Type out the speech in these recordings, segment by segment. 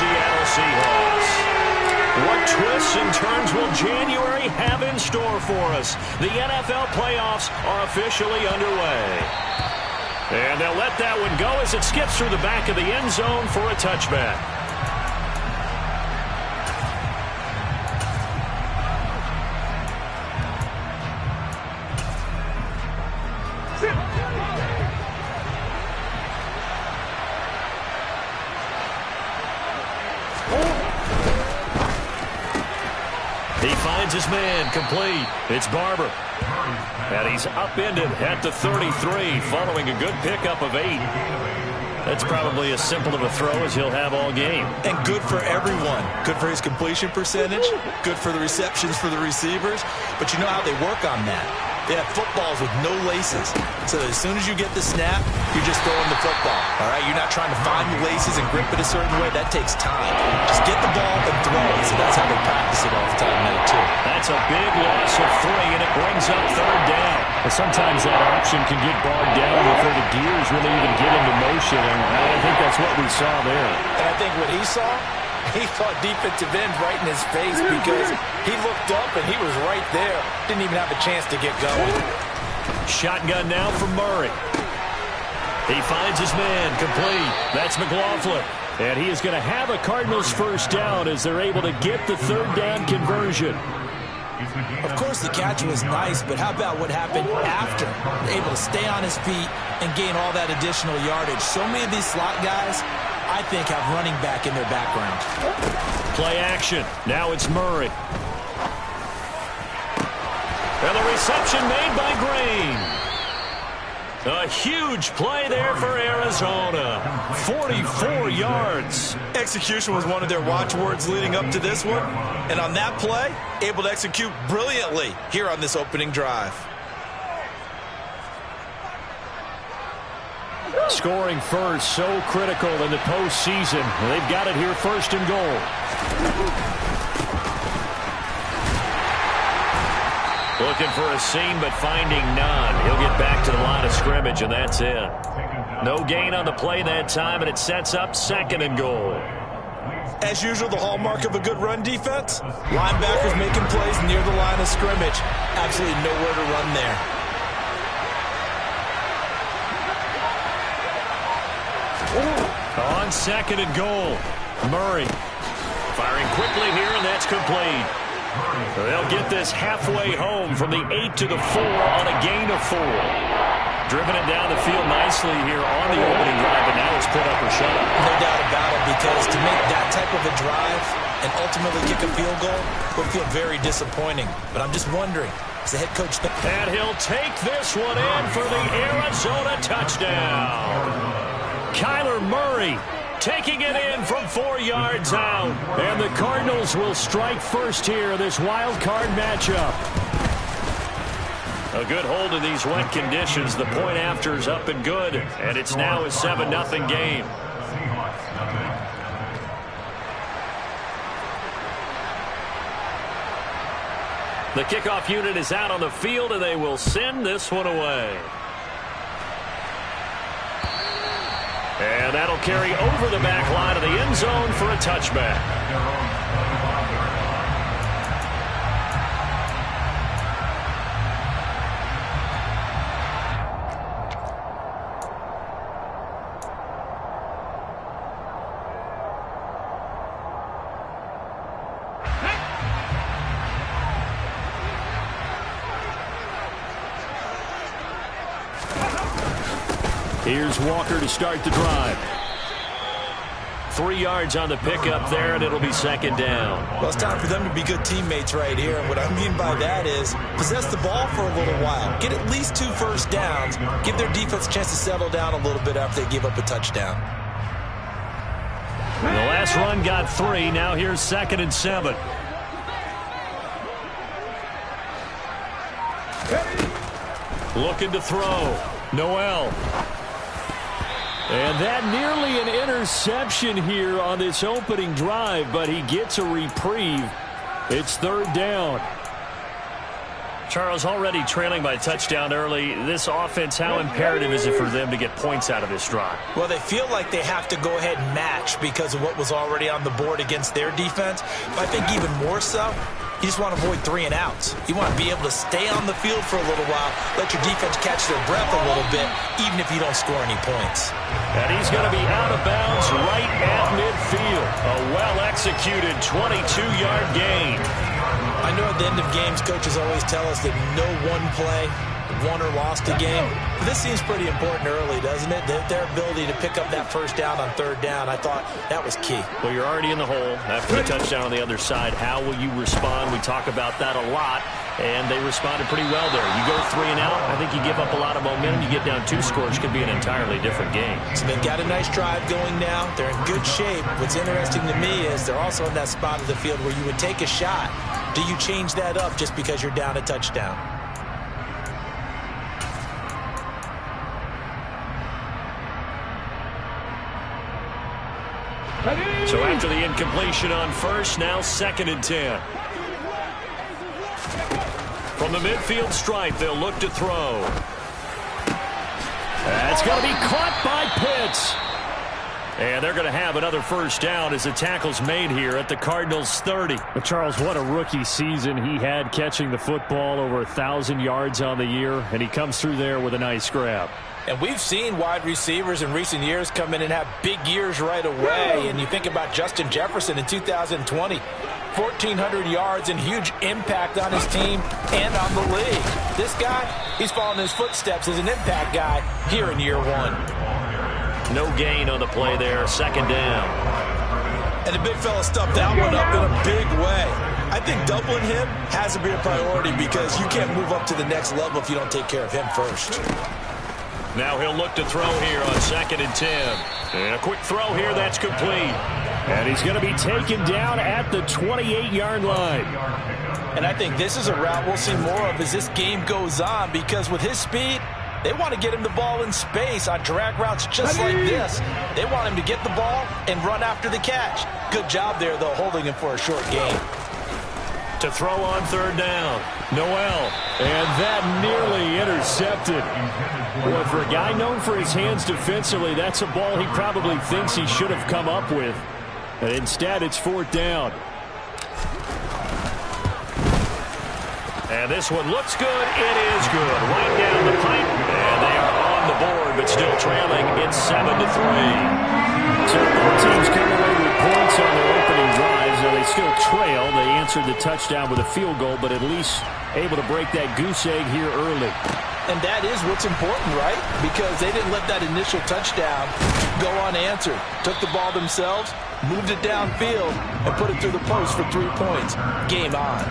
Seattle Seahawks. What twists and turns will January have in store for us? The NFL playoffs are officially underway. And they'll let that one go as it skips through the back of the end zone for a touchback. He finds his man complete. It's Barber. And he's upended at the 33 following a good pickup of 8. That's probably as simple of a throw as he'll have all game. And good for everyone. Good for his completion percentage. Good for the receptions for the receivers. But you know how they work on that. They have footballs with no laces. So as soon as you get the snap, you're just throwing the football. All right? You're not trying to find the laces and grip it a certain way. That takes time. Just get the ball and throw it. So that's how they practice it all the time now, too. That's a big loss of 3, and it brings up 3rd down. But sometimes that option can get bogged down before the gears really even get into motion, and I think that's what we saw there. And I think what he saw defensive end right in his face because he looked up and he was right there. Didn't even have a chance to get going. Shotgun now from Murray. He finds his man complete. That's McLaughlin. And he is going to have a Cardinals 1st down as they're able to get the 3rd down conversion. Of course, the catch was nice, but how about what happened after? Able to stay on his feet and gain all that additional yardage. So many of these slot guys, I think, have running back in their background. Play action. Now it's Murray. And the reception made by Green. A huge play there for Arizona. 44 yards. Execution was one of their watchwords leading up to this one. And on that play, able to execute brilliantly here on this opening drive. Scoring first, so critical in the postseason. They've got it here 1st and goal. Looking for a seam, but finding none. He'll get back to the line of scrimmage, and that's it. No gain on the play that time, and it sets up 2nd and goal. As usual, the hallmark of a good run defense, linebackers making plays near the line of scrimmage. Absolutely nowhere to run there. On 2nd and goal, Murray firing quickly here, and that's complete. They'll get this halfway home from the 8 to the 4 on a gain of 4. Driven it down the field nicely here on the opening drive, and now it's put up or shut up. No doubt about it, because to make that type of a drive and ultimately kick a field goal will feel very disappointing. But I'm just wondering, as the head coach... And he'll take this one in for the Arizona touchdown. Kyler Murray taking it in from 4 yards out. And the Cardinals will strike first here in this wild card matchup. A good hold of these wet conditions. The point after is up and good. And it's now a 7-0 game. The kickoff unit is out on the field, and they will send this one away. And that'll carry over the back line of the end zone for a touchback. Here's Walker to start the drive. 3 yards on the pickup there, and it'll be 2nd down. Well, it's time for them to be good teammates right here. And what I mean by that is possess the ball for a little while. Get at least 2 first downs. Give their defense a chance to settle down a little bit after they give up a touchdown. The last run got 3. Now here's 2nd and 7. Looking to throw. Noel. And that nearly an interception here on this opening drive, but he gets a reprieve. It's 3rd down. Charles, already trailing by touchdown early. This offense, how imperative is it for them to get points out of this drive? Well, they feel like they have to go ahead and match because of what was already on the board against their defense. But I think even more so, you just want to avoid 3 and outs. You want to be able to stay on the field for a little while, let your defense catch their breath a little bit, even if you don't score any points. And he's going to be out of bounds right at midfield. A well-executed 22-yard gain. I know at the end of games, coaches always tell us that no one play won or lost a game. But this seems pretty important early, doesn't it? Their ability to pick up that first down on 3rd down, I thought that was key. Well, you're already in the hole after the touchdown on the other side. How will you respond? We talk about that a lot, and they responded pretty well there. You go 3 and out, I think you give up a lot of momentum. You get down 2 scores, could be an entirely different game. So they've got a nice drive going now. They're in good shape. What's interesting to me is they're also in that spot of the field where you would take a shot. Do you change that up just because you're down a touchdown? So after the incompletion on first, now 2nd and 10. From the midfield stripe, they'll look to throw. That's going to be caught by Pitts. And they're going to have another first down as the tackle's made here at the Cardinals' 30. But Charles, what a rookie season he had catching the football, over 1,000 yards on the year, and he comes through there with a nice grab. And we've seen wide receivers in recent years come in and have big years right away. And you think about Justin Jefferson in 2020, 1,400 yards and huge impact on his team and on the league. This guy, he's following his footsteps as an impact guy here in year 1. No gain on the play there, 2nd down. And the big fella stuffed that one up in a big way. I think doubling him has to be a priority because you can't move up to the next level if you don't take care of him first. Now he'll look to throw here on 2nd and 10. And a quick throw here, that's complete. And he's going to be taken down at the 28-yard line. And I think this is a route we'll see more of as this game goes on because with his speed, they want to get him the ball in space on drag routes just like this. They want him to get the ball and run after the catch. Good job there, though, holding him for a short gain. To throw on 3rd down, Noel. And that nearly intercepted. Boy, for a guy known for his hands defensively, that's a ball he probably thinks he should have come up with. And instead, it's 4th down. And this one looks good. It is good. Right down the pipe. And they are on the board, but still trailing. It's 7-3. So both teams come away with points on their opening drives. Now they still trail. They answered the touchdown with a field goal, but at least able to break that goose egg here early. And that is what's important, right? Because they didn't let that initial touchdown go unanswered. Took the ball themselves, moved it downfield, and put it through the post for 3 points. Game on.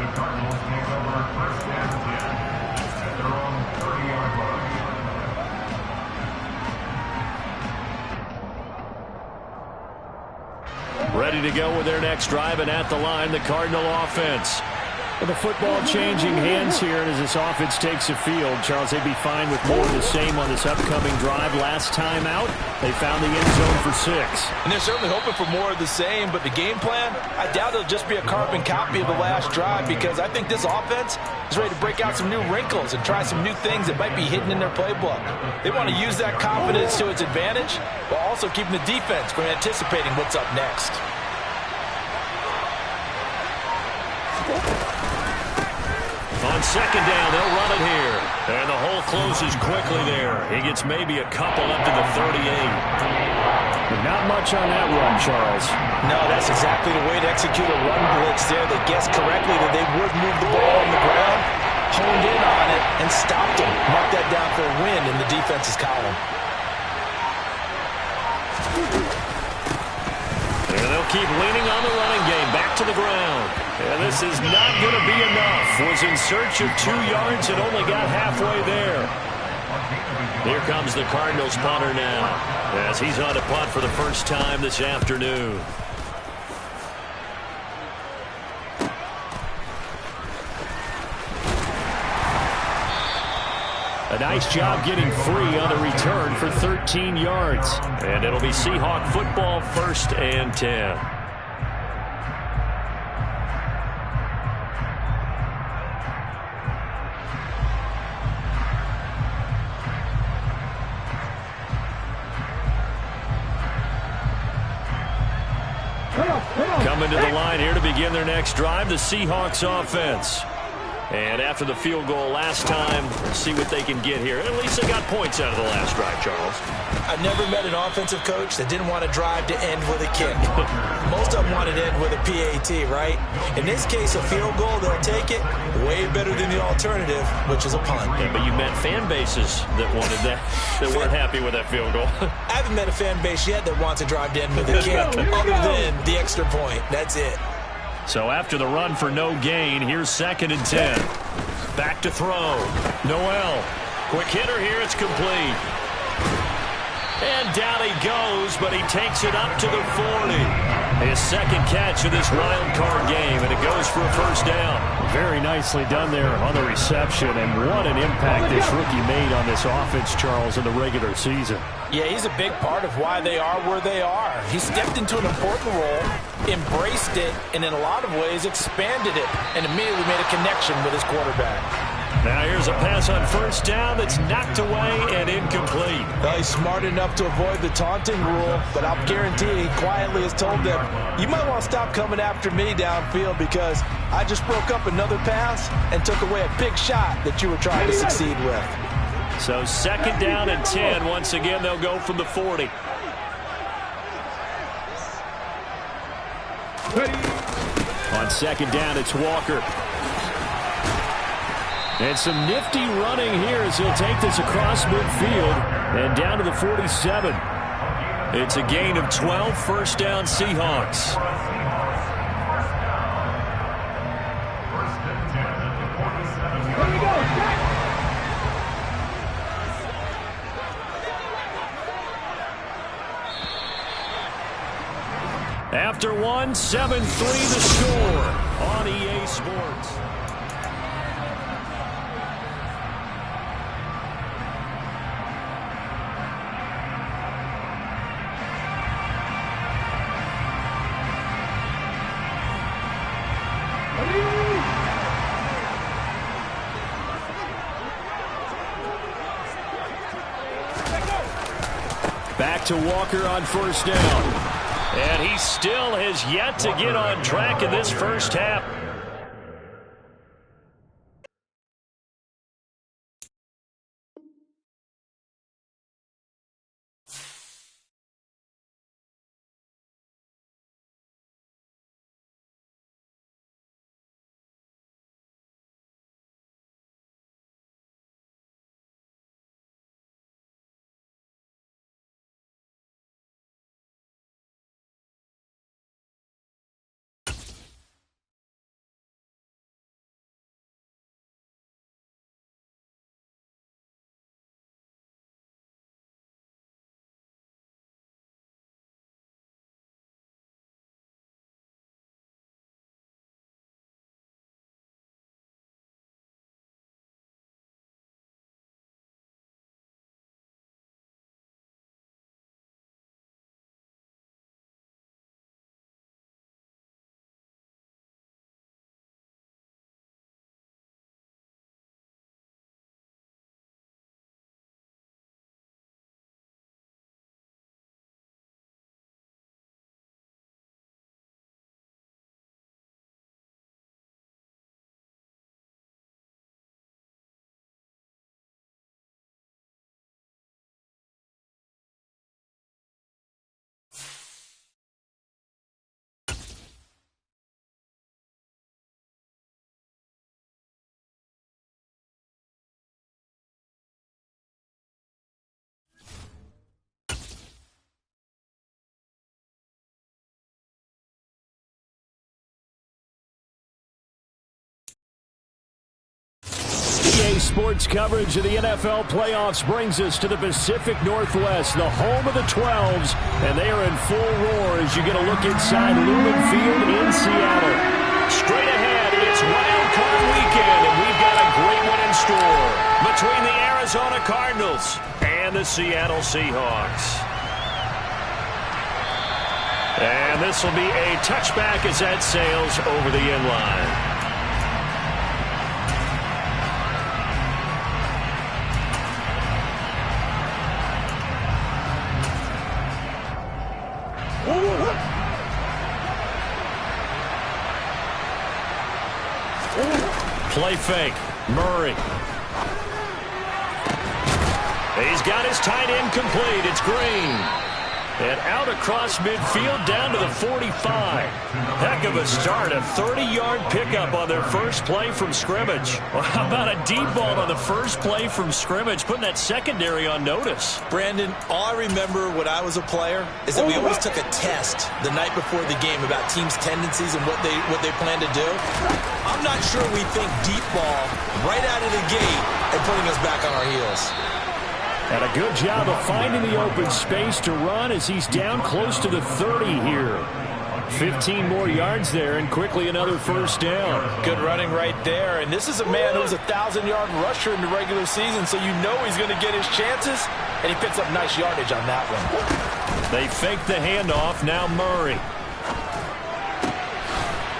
Ready to go with their next drive, and at the line, the Cardinal offense. With the football changing hands here, and as this offense takes the field, Charles, they'd be fine with more of the same on this upcoming drive. Last time out, they found the end zone for 6. And they're certainly hoping for more of the same, but the game plan, I doubt it'll just be a carbon copy of the last drive because I think this offense is ready to break out some new wrinkles and try some new things that might be hidden in their playbook. They want to use that confidence to its advantage while also keeping the defense from anticipating what's up next. On 2nd down, they'll run it here. And the hole closes quickly there. He gets maybe a couple up to the 38. Not much on that run, Charles. No, that's exactly the way to execute a run blitz there. They guessed correctly that they would move the ball on the ground, honed in on it, and stopped him. Mark that down for a win in the defense's column. And they'll keep leaning on the running game. Back to the ground. And this is not going to be enough. Was in search of 2 yards and only got halfway there. Here comes the Cardinals punter now, as he's on to punt for the first time this afternoon. A nice job getting free on the return for 13 yards. And it'll be Seahawk football, 1st and 10. Coming to the line here to begin their next drive, the Seahawks offense. And after the field goal last time, see what they can get here. At least they got points out of the last drive, Charles. I've never met an offensive coach that didn't want to drive to end with a kick. Most of them wanted to end with a PAT, right? In this case, a field goal, they'll take it way better than the alternative, which is a punt. Yeah, but you met fan bases that wanted that, that weren't happy with that field goal. I haven't met a fan base yet that wants to drive to end with a kick, other than the extra point. That's it. So after the run for no gain, here's 2nd and 10. Back to throw. Noel. Quick hitter here. It's complete. And down he goes, but he takes it up to the 40. His second catch of this wild card game, and it goes for a first down. Very nicely done there on the reception, and what an impact this rookie made on this offense, Charles, in the regular season. Yeah, he's a big part of why they are where they are. He stepped into an important role, embraced it, and in a lot of ways expanded it, and immediately made a connection with his quarterback. Now here's a pass on first down that's knocked away and incomplete. Well, he's smart enough to avoid the taunting rule, but I'll guarantee he quietly has told them, you might want to stop coming after me downfield because I just broke up another pass and took away a big shot that you were trying to succeed with. So 2nd down and 10. Once again, they'll go from the 40. On 2nd down, it's Walker. And some nifty running here as he'll take this across midfield and down to the 47. It's a gain of 12, first down Seahawks. After one, 7-3 the score on EA Sports. Back to Walker on first down. And he still has yet to get on track in this first half. EA Sports coverage of the NFL playoffs brings us to the Pacific Northwest, the home of the 12s, and they are in full roar as you get a look inside Lumen Field in Seattle. Straight ahead, it's Wild Card Weekend, and we've got a great one in store between the Arizona Cardinals and the Seattle Seahawks. And this will be a touchback as that sails over the end line. Play fake. Murray. He's got his tight end complete. It's Green. And out across midfield down to the 45. Heck of a start. A 30-yard pickup on their first play from scrimmage. Well, how about a deep ball on the first play from scrimmage, putting that secondary on notice? Brandon, all I remember when I was a player is that we always took a test the night before the game about teams' tendencies and what they plan to do. I'm not sure we think deep ball right out of the gate and putting us back on our heels. And a good job of finding the open space to run as he's down close to the 30 here. 15 more yards there and quickly another first down. Good running right there. And this is a man who's a 1,000-yard rusher in the regular season, so you know he's going to get his chances. And he picks up nice yardage on that one. They fake the handoff. Now Murray.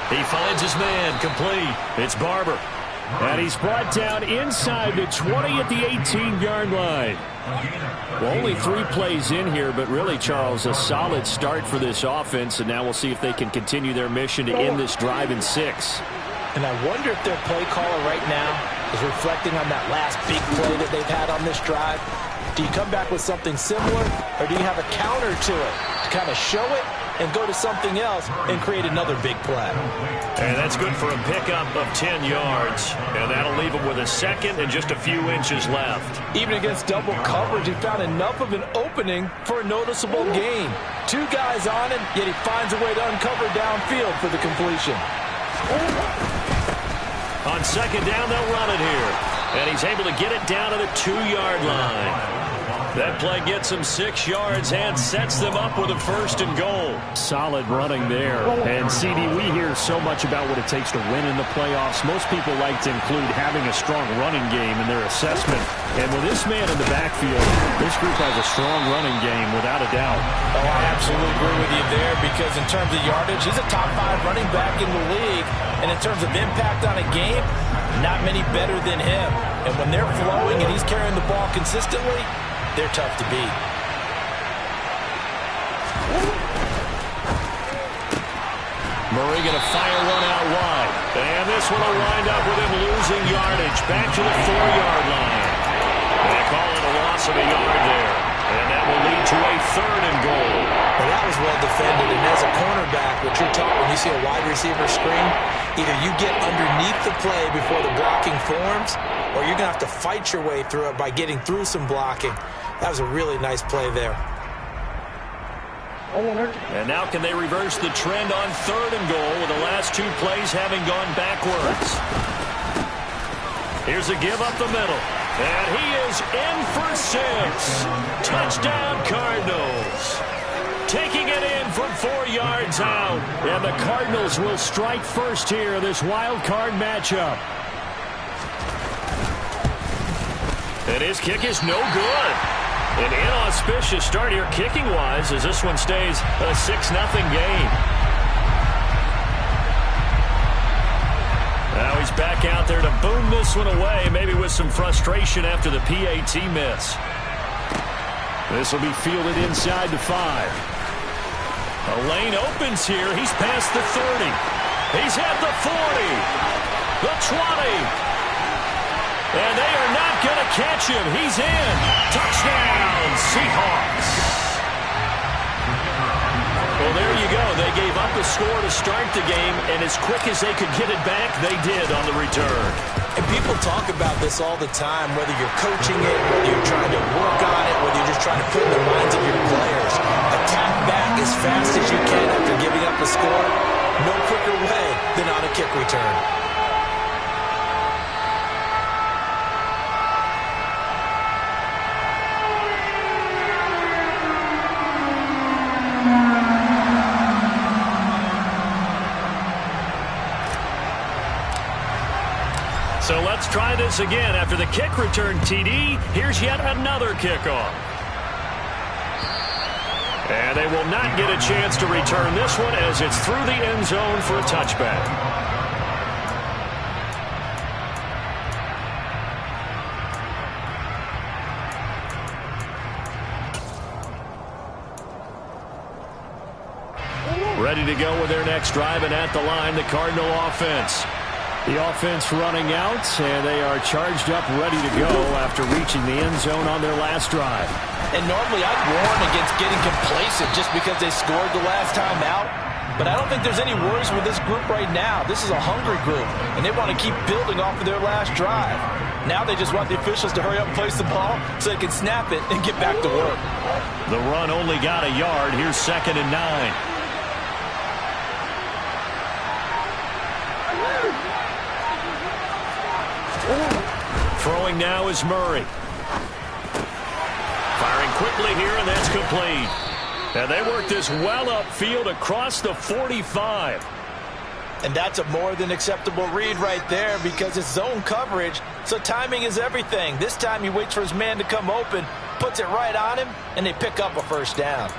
He finds his man. Complete. It's Barber. And he's brought down inside the 20 at the 18-yard line. Well, only 3 plays in here, but really, Charles, a solid start for this offense. And now we'll see if they can continue their mission to end this drive in 6. And I wonder if their play caller right now is reflecting on that last big play that they've had on this drive. Do you come back with something similar, or do you have a counter to it to kind of show it and go to something else and create another big play? And that's good for a pickup of 10 yards. And that'll leave him with a second and just a few inches left. Even against double coverage, he found enough of an opening for a noticeable gain. 2 guys on him, yet he finds a way to uncover downfield for the completion. On second down, they'll run it here. And he's able to get it down to the 2-yard line. That play gets him 6 yards and sets them up with a first and goal. Solid running there. And, CD, we hear so much about what it takes to win in the playoffs. Most people like to include having a strong running game in their assessment. And with this man in the backfield, this group has a strong running game without a doubt. Oh, I absolutely agree with you there, because in terms of yardage, he's a top 5 running back in the league. And in terms of impact on a game, not many better than him. And when they're flowing and he's carrying the ball consistently, they're tough to beat. Murray going to fire one out wide. And this one will wind up with him losing yardage. Back to the 4-yard line. They call it a loss of a yard there. And that will lead to a 3rd and goal. Well, that was well defended. And as a cornerback, what you're taught when you see a wide receiver screen, either you get underneath the play before the blocking forms, or you're going to have to fight your way through it by getting through some blocking. That was a really nice play there. And now can they reverse the trend on 3rd and goal with the last 2 plays having gone backwards? Here's a give up the middle. And he is in for 6. Touchdown, Cardinals. Taking it in from 4 yards out. And the Cardinals will strike first here in this wild card matchup. And his kick is no good. An inauspicious start here kicking-wise as this one stays a 6-0 game. Now he's back out there to boom this one away, maybe with some frustration after the PAT miss. This will be fielded inside the 5. A lane opens here. He's past the 30. He's at the 40. The 20. And they are not going to catch him. He's in. Touchdown, Seahawks. Well, there you go. They gave up a score to start the game, and as quick as they could get it back, they did on the return. And people talk about this all the time, whether you're coaching it, whether you're trying to work on it, whether you're just trying to put in the minds of your players. Attack back as fast as you can after giving up a score. No quicker way than on a kick return. So let's try this again. After the kick return TD, here's yet another kickoff. And they will not get a chance to return this one as it's through the end zone for a touchback. Ready to go with their next drive, and at the line, the Cardinal offense. The offense running out, and they are charged up, ready to go after reaching the end zone on their last drive. And normally I'd warn against getting complacent just because they scored the last time out. But I don't think there's any worries with this group right now. This is a hungry group, and they want to keep building off of their last drive. Now they just want the officials to hurry up and place the ball so they can snap it and get back to work. The run only got a yard. Here's 2nd and 9. Throwing now is Murray. Firing quickly here, and that's complete. And they work this well upfield across the 45. And that's a more than acceptable read right there because it's zone coverage, so timing is everything. This time he waits for his man to come open, puts it right on him, and they pick up a first down.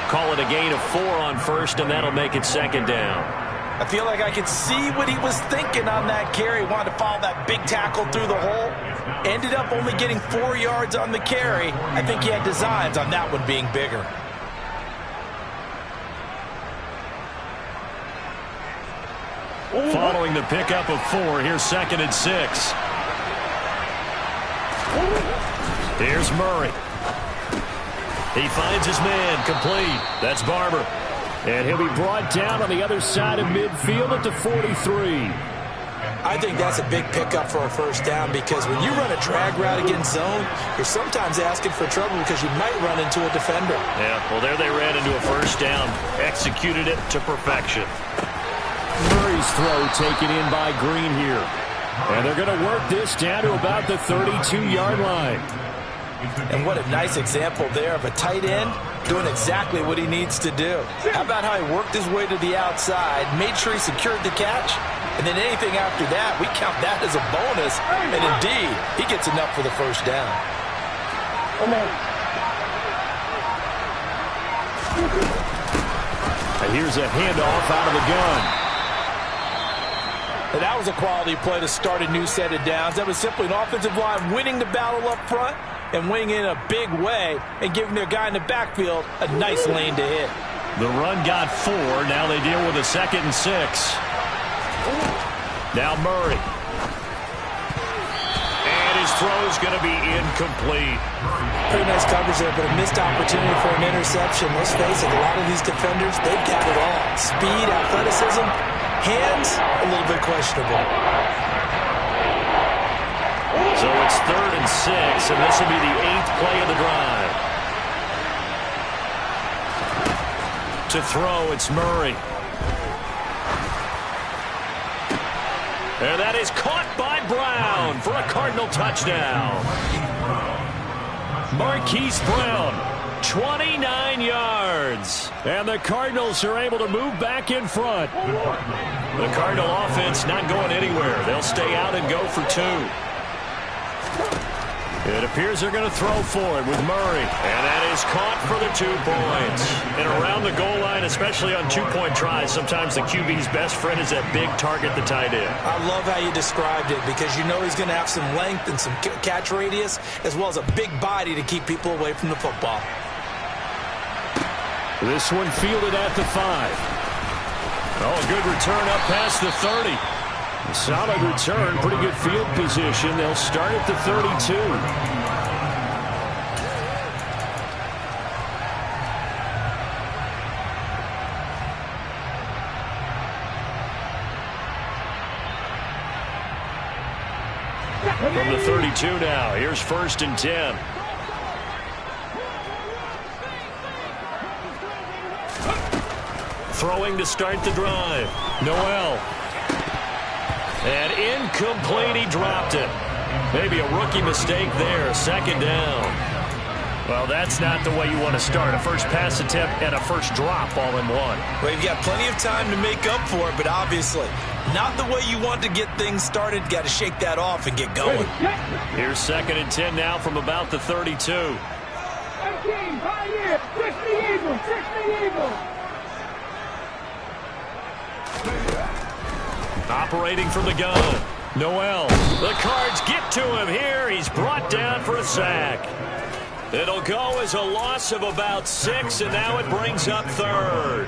Call it a gain of 4 on first, and that'll make it 2nd down. I feel like I could see what he was thinking on that carry. Wanted to follow that big tackle through the hole. Ended up only getting 4 yards on the carry. I think he had designs on that one being bigger. Following the pickup of 4, here's 2nd and 6. Here's Murray. He finds his man, complete. That's Barber. And he'll be brought down on the other side of midfield at the 43. I think that's a big pickup for a first down because when you run a drag route against zone, you're sometimes asking for trouble because you might run into a defender. Yeah, well, there they ran into a first down. Executed it to perfection. Murray's throw taken in by Green here. And they're going to work this down to about the 32-yard line. And what a nice example there of a tight end doing exactly what he needs to do. How about how he worked his way to the outside, made sure he secured the catch, and then anything after that, we count that as a bonus. And indeed, he gets enough for the first down. And here's a handoff out of the gun. And that was a quality play to start a new set of downs. That was simply an offensive line winning the battle up front and winning in a big way and giving their guy in the backfield a nice lane to hit. The run got 4. Now they deal with a 2nd and 6. Now Murray. And his throw is going to be incomplete. Pretty nice coverage there, but a missed opportunity for an interception. Let's face it, a lot of these defenders, they've got it all. Speed, athleticism, hands, a little bit questionable. So it's 3rd and 6, and this will be the 8th play of the drive. To throw, it's Murray. And that is caught by Brown for a Cardinal touchdown. Marquise Brown, 29 yards. And the Cardinals are able to move back in front. The Cardinal offense not going anywhere. They'll stay out and go for 2. It appears they're going to throw for it with Murray. And that is caught for the 2 points. And around the goal line, especially on 2-point tries, sometimes the QB's best friend is that big target, the tight end. I love how you described it because you know he's going to have some length and some catch radius as well as a big body to keep people away from the football. This one fielded at the 5. Oh, a good return up past the 30. Solid return, pretty good field position. They'll start at the 32. From the 32 now, here's 1st and 10. Throwing to start the drive. Noel. And incomplete, he dropped it. Maybe a rookie mistake there, 2nd down. Well, that's not the way you want to start. A first pass attempt and a first drop all in one. Well, you've got plenty of time to make up for it, but obviously not the way you want to get things started. Got to shake that off and get going. Here's 2nd and 10 now from about the 32. Operating from the gun. Noel. The Cards get to him here. He's brought down for a sack. It'll go as a loss of about 6, and now it brings up third.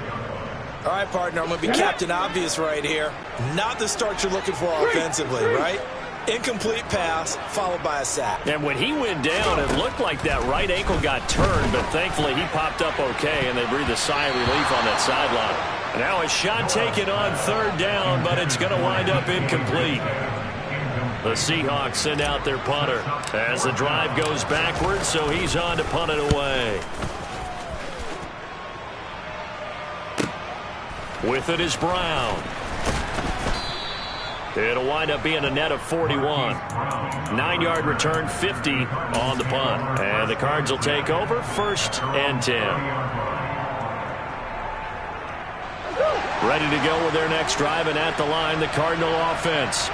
All right, partner, I'm going to be Captain Obvious right here. Not the start you're looking for offensively, right? Incomplete pass, followed by a sack. And when he went down, it looked like that right ankle got turned, but thankfully he popped up okay, and they breathed a sigh of relief on that sideline. Now a shot taken on third down, but it's going to wind up incomplete. The Seahawks send out their punter as the drive goes backwards, so he's on to punt it away. With it is Brown. It'll wind up being a net of 41. 9-yard return, 50 on the punt. And the Cards will take over, 1st and 10. Ready to go with their next drive, and at the line, the Cardinal offense.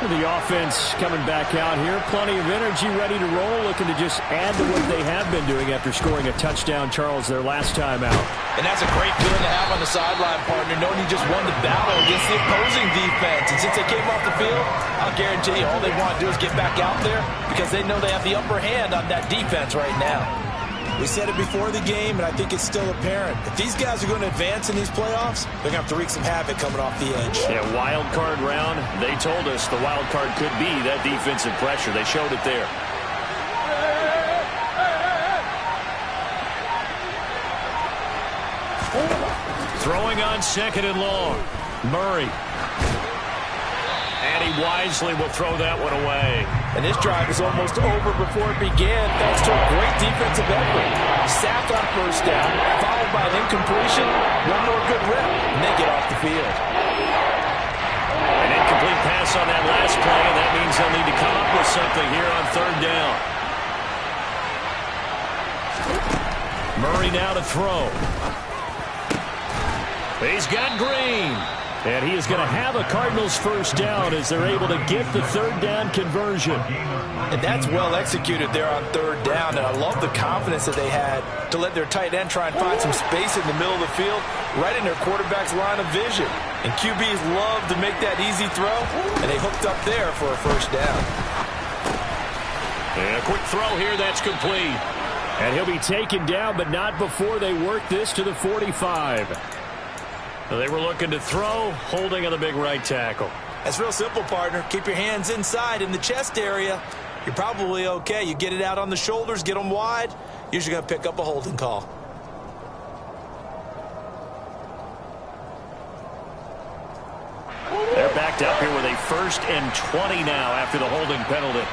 The offense coming back out here. Plenty of energy, ready to roll, looking to just add to what they have been doing after scoring a touchdown, Charles, their last time out. And that's a great feeling to have on the sideline, partner, knowing you just won the battle against the opposing defense. And since they came off the field, I'll guarantee you all they want to do is get back out there because they know they have the upper hand on that defense right now. We said it before the game, and I think it's still apparent. If these guys are going to advance in these playoffs, they're going to have to wreak some havoc coming off the edge. Yeah, wild card round. They told us the wild card could be that defensive pressure. They showed it there. Throwing on 2nd and long. Murray. And he wisely will throw that one away. And this drive is almost over before it began thanks to a great defensive effort. Sacked on 1st down, followed by an incompletion. One more good rep, and they get off the field. An incomplete pass on that last play, and that means they'll need to come up with something here on 3rd down. Murray now to throw. He's got Green. And he is going to have a Cardinals 1st down as they're able to get the 3rd down conversion. And that's well executed there on 3rd down. And I love the confidence that they had to let their tight end try and find some space in the middle of the field, right in their quarterback's line of vision. And QBs love to make that easy throw, and they hooked up there for a 1st down. And a quick throw here, that's complete. And he'll be taken down, but not before they work this to the 45. They were looking to throw, holding on the big right tackle. That's real simple, partner. Keep your hands inside in the chest area. You're probably okay. You get it out on the shoulders, get them wide. Usually going to pick up a holding call. They're backed up here with a 1st and 20 now after the holding penalty.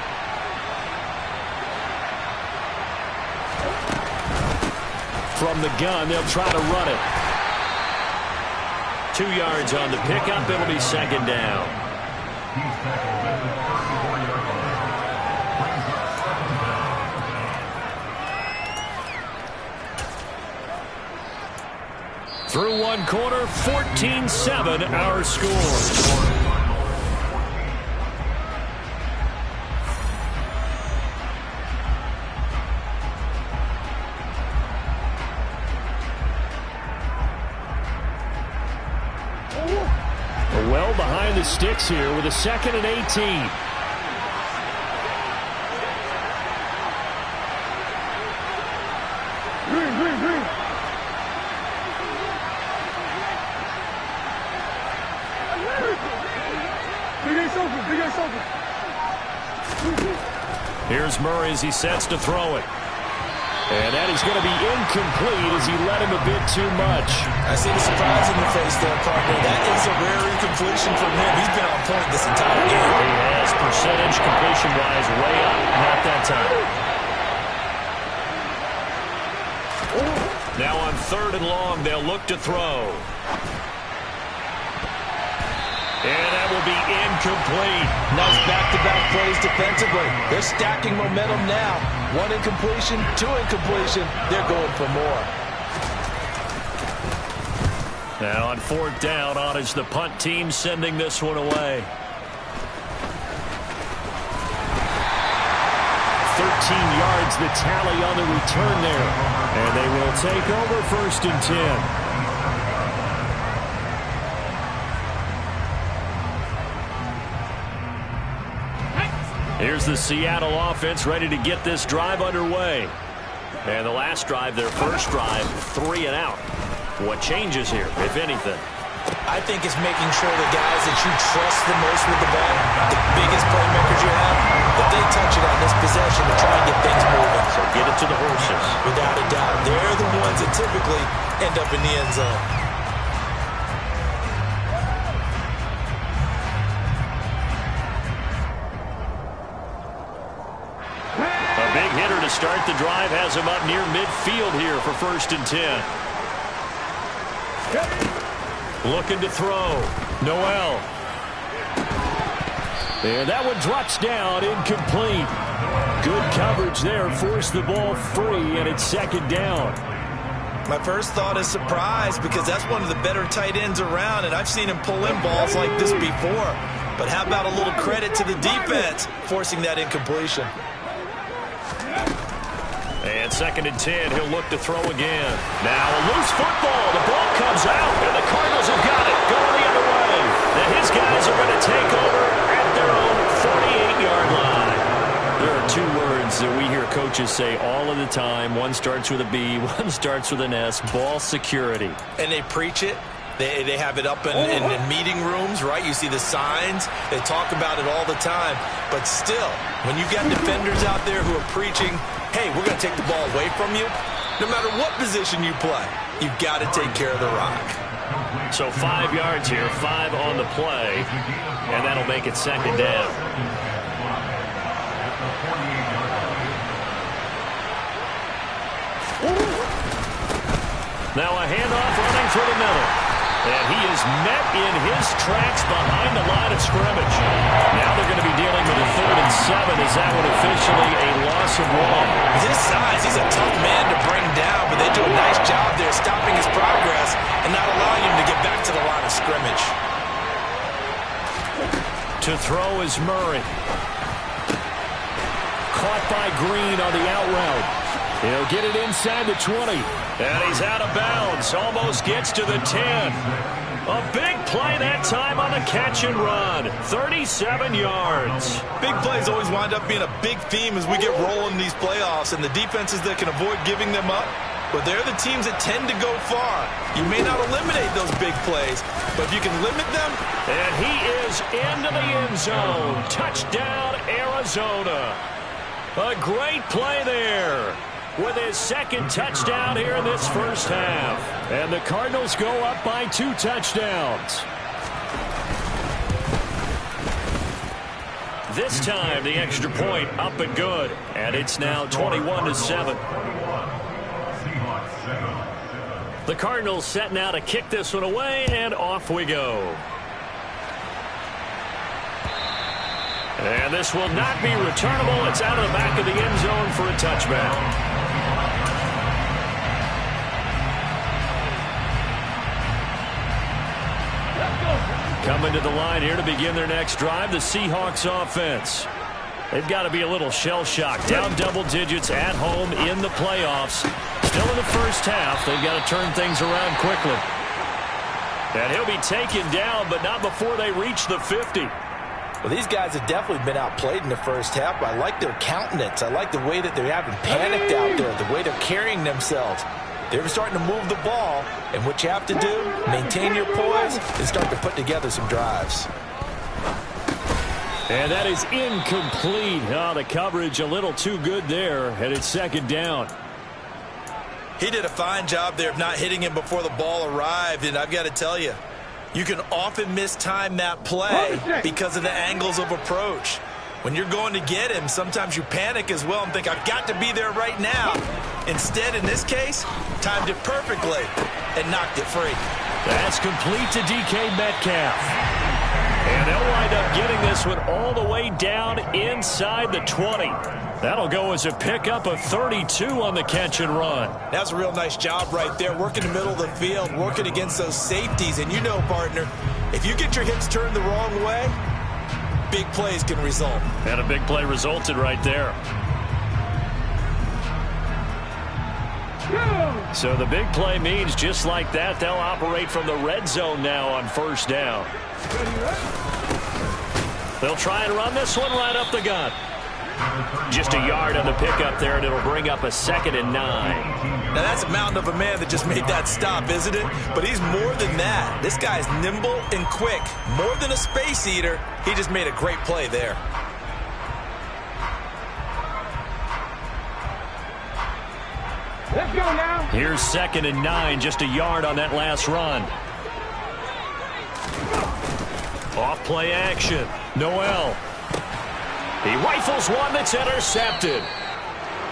From the gun, they'll try to run it. 2 yards on the pickup. It'll be 2nd down. Through one quarter, 14-7 our score. Well behind the sticks here with a 2nd and 18. Here's Murray as he sets to throw it. And that is going to be incomplete as he led him a bit too much. I see the surprise in the face there, partner. That is a rare incompletion from him. He's been on point this entire game. He has percentage completion-wise way up. Not that time. Now on 3rd and long, they'll look to throw. And that will be incomplete. Nice back-to-back plays defensively. They're stacking momentum now. 1 incompletion, 2 incompletion. They're going for more. Now on 4th down, on is the punt team sending this one away. 13 yards the tally on the return there. And they will take over 1st and 10. Here's the Seattle offense ready to get this drive underway. And the last drive, their first drive, 3 and out. What changes here, if anything? I think it's making sure the guys that you trust the most with the ball, the biggest playmakers you have, that they touch it on this possession to try and get things moving. So get it to the horses. Without a doubt. They're the ones that typically end up in the end zone. A big hitter to start the drive has him up near midfield here for 1st and 10. Looking to throw. Noel. And that one drops down, incomplete. Good coverage there, forced the ball free, and it's 2nd down. My first thought is surprise, because that's one of the better tight ends around, and I've seen him pull in balls like this before. But how about a little credit to the defense forcing that incompletion? And 2nd and 10, he'll look to throw again. Now a loose football. The ball comes out, and the Cardinals have got it. Going the other way. And his guys are going to take over at their own 48-yard line. There are 2 words that we hear coaches say all of the time. One starts with a B, one starts with an S. Ball security. And they preach it. They have it up in meeting rooms, right? You see the signs. They talk about it all the time. But still, when you've got defenders out there who are preaching, hey, we're going to take the ball away from you, no matter what position you play, you've got to take care of the rock. So 5 yards here, 5 on the play, and that'll make it 2nd down. Now a handoff running through the middle. And he is met in his tracks behind the line of scrimmage. Now they're going to be dealing with a 3rd and 7. Is that one officially a loss of 1? His size, he's a tough man to bring down, but they do a nice job there stopping his progress and not allowing him to get back to the line of scrimmage. To throw is Murray. Caught by Green on the out route. He'll get it inside the 20. And he's out of bounds. Almost gets to the 10. A big play that time on the catch and run. 37 yards. Big plays always wind up being a big theme as we get rolling in these playoffs. And the defenses that can avoid giving them up, but they're the teams that tend to go far. You may not eliminate those big plays, but if you can limit them. And he is into the end zone. Touchdown, Arizona. A great play there, with his 2nd touchdown here in this first half. And the Cardinals go up by 2 touchdowns. This time, the extra point up and good. And it's now 21-7. The Cardinals set now to kick this one away, and off we go. And this will not be returnable. It's out of the back of the end zone for a touchback. Coming to the line here to begin their next drive, the Seahawks offense. They've got to be a little shell-shocked. Down double digits at home in the playoffs. Still in the first half. They've got to turn things around quickly. And he'll be taken down, but not before they reach the 50. Well, these guys have definitely been outplayed in the first half, but I like their countenance. I like the way that they're having panicked out there, the way they're carrying themselves. They're starting to move the ball, and what you have to do, maintain your poise and start to put together some drives. And that is incomplete. Oh, the coverage a little too good there, and it's 2nd down. He did a fine job there of not hitting him before the ball arrived, and I've got to tell you, you can often mistime that play because of the angles of approach. When you're going to get him, sometimes you panic as well and think, I've got to be there right now. Instead, in this case, timed it perfectly and knocked it free. That's complete to DK Metcalf. And they'll wind up getting this one all the way down inside the 20. That'll go as a pickup of 32 on the catch and run. That's a real nice job right there, working the middle of the field, working against those safeties. And you know, partner, if you get your hips turned the wrong way, big plays can result. And a big play resulted right there. So the big play means just like that, they'll operate from the red zone now on 1st down. They'll try and run this one right up the gut. Just a yard on the pickup there, and it'll bring up a 2nd and 9. Now, that's a mountain of a man that just made that stop, isn't it? But he's more than that. This guy's nimble and quick. More than a space eater, he just made a great play there. Let's go now. Here's 2nd and 9, just a yard on that last run. Off play action. Noel. He rifles one that's intercepted.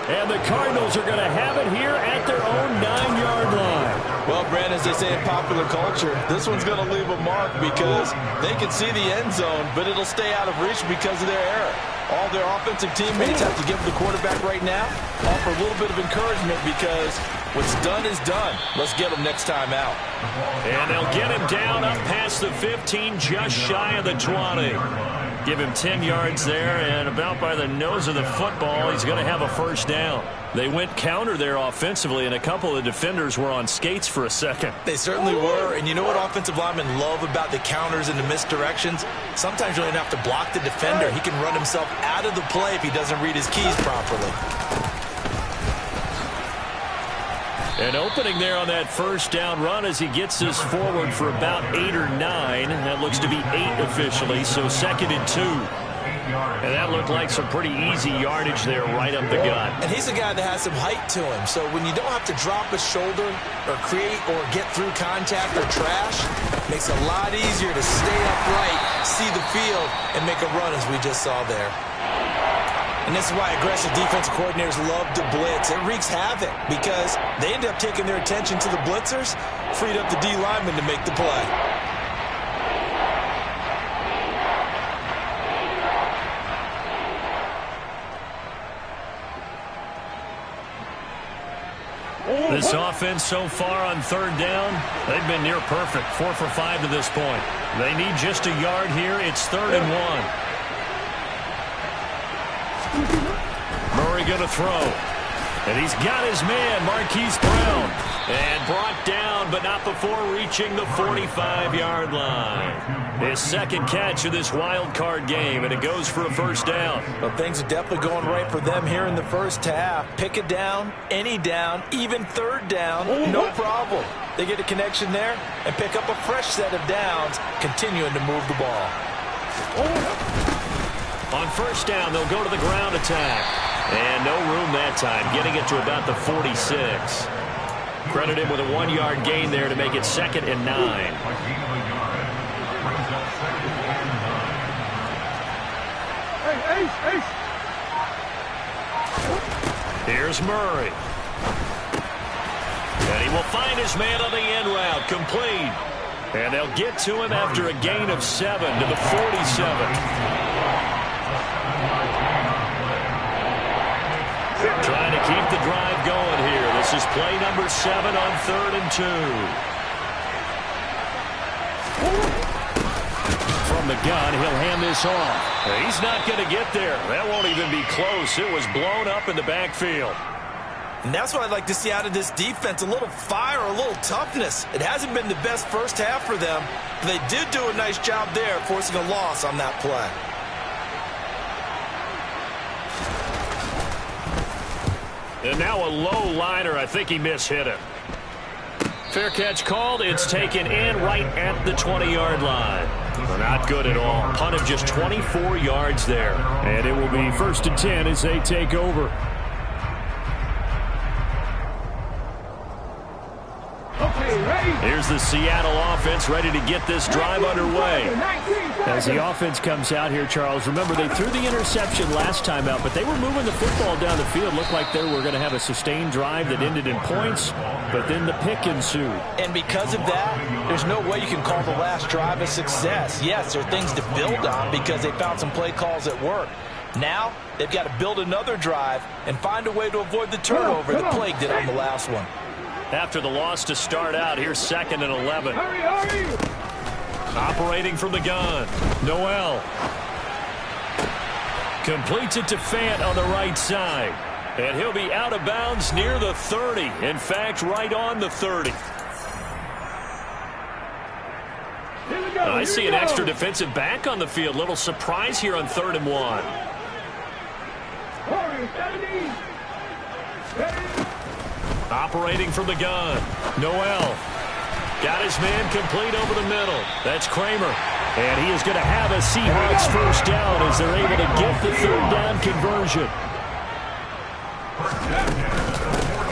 And the Cardinals are going to have it here at their own 9-yard line. Well, Brandon, as they say in popular culture, this one's going to leave a mark because they can see the end zone, but it'll stay out of reach because of their error. All their offensive teammates have to give the quarterback right now, offer a little bit of encouragement because what's done is done. Let's get him next time out. And they'll get him down up past the 15, just shy of the 20. Give him 10 yards there, and about by the nose of the football, he's going to have a first down. They went counter there offensively, and a couple of defenders were on skates for a second. They certainly were, and you know what offensive linemen love about the counters and the misdirections? Sometimes you don't even have to block the defender. He can run himself out of the play if he doesn't read his keys properly. An opening there on that first down run as he gets this forward for about 8 or 9. That looks to be 8 officially, so 2nd and 2. And that looked like some pretty easy yardage there right up the gut. And he's a guy that has some height to him, so when you don't have to drop a shoulder or create or get through contact or trash, it makes it a lot easier to stay upright, see the field, and make a run as we just saw there. And this is why aggressive defensive coordinators love to blitz. It wreaks havoc because they end up taking their attention to the blitzers, freed up the D lineman to make the play. This offense so far on 3rd down, they've been near perfect. 4 for 5 to this point. They need just a yard here. It's 3rd and 1. Murray going to throw. And he's got his man, Marquise Brown. And brought down, but not before reaching the 45-yard line. His 2nd catch of this wild card game, and it goes for a first down. Well, things are definitely going right for them here in the first half. Pick a down, any down, even 3rd down, no problem. They get a connection there and pick up a fresh set of downs, continuing to move the ball. On first down, they'll go to the ground attack. And no room that time, getting it to about the 46. Credit him with a 1-yard gain there to make it 2nd and 9. Here's Murray. And he will find his man on the end route, complete. And they'll get to him after a gain of 7 to the 47. Trying to keep the drive going here. This is play number 7 on 3rd and 2. From the gun, he'll hand this off. He's not going to get there. That won't even be close. It was blown up in the backfield. And that's what I'd like to see out of this defense, a little fire, a little toughness. It hasn't been the best first half for them, but they did do a nice job there, forcing a loss on that play. And now a low liner. I think he mishit it. Fair catch called. It's taken in right at the 20-yard line. Not good at all. Punt of just 24 yards there. And it will be 1st and 10 as they take over. Here's the Seattle offense ready to get this drive underway. As the offense comes out here, Charles, remember they threw the interception last time out, but they were moving the football down the field. Looked like they were going to have a sustained drive that ended in points, but then the pick ensued. And because of that, there's no way you can call the last drive a success. Yes, there are things to build on because they found some play calls that work. Now, they've got to build another drive and find a way to avoid the turnover that plagued it on the last one. After the loss to start out, here's 2nd and 11. Operating from the gun, Noel. Completes it to Fant on the right side. And he'll be out of bounds near the 30. In fact, right on the 30. I see an extra defensive back on the field. Little surprise here on 3rd and 1. Operating from the gun. Noel. Got his man complete over the middle. That's Kramer. And he is going to have a Seahawks first down as they're able to get the third down conversion.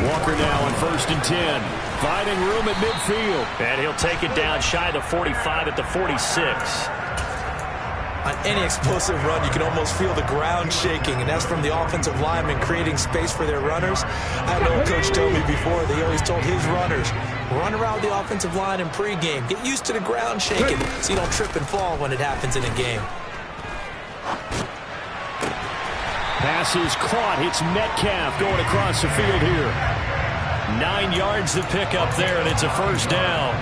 Walker now on 1st and 10. Finding room at midfield. And he'll take it down shy of the 45 at the 46. On any explosive run, you can almost feel the ground shaking, and that's from the offensive linemen creating space for their runners. I had an old coach tell me before, they always told his runners, run around the offensive line in pregame. Get used to the ground shaking so you don't trip and fall when it happens in a game. Pass is caught. It's Metcalf going across the field here. 9 yards to pick up there, and it's a first down.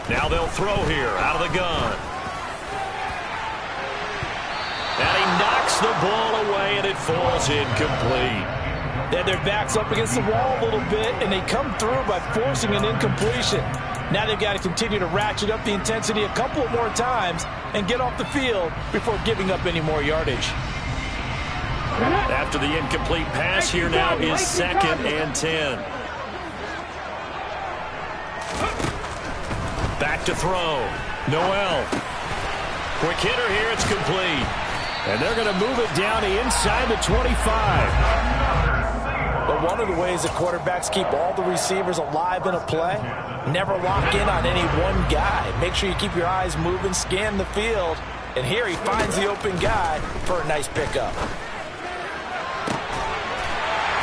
Now they'll throw here out of the gun. And he knocks the ball away, and it falls incomplete. Then their back's up against the wall a little bit, and they come through by forcing an incompletion. Now they've got to continue to ratchet up the intensity a couple of more times and get off the field before giving up any more yardage. After the incomplete pass, here now is 2nd and 10. Back to throw. Noel. Quick hitter here. It's complete. And they're going to move it down to inside the 25. But one of the ways that quarterbacks keep all the receivers alive in a play, never lock in on any one guy. Make sure you keep your eyes moving, scan the field. And here he finds the open guy for a nice pickup.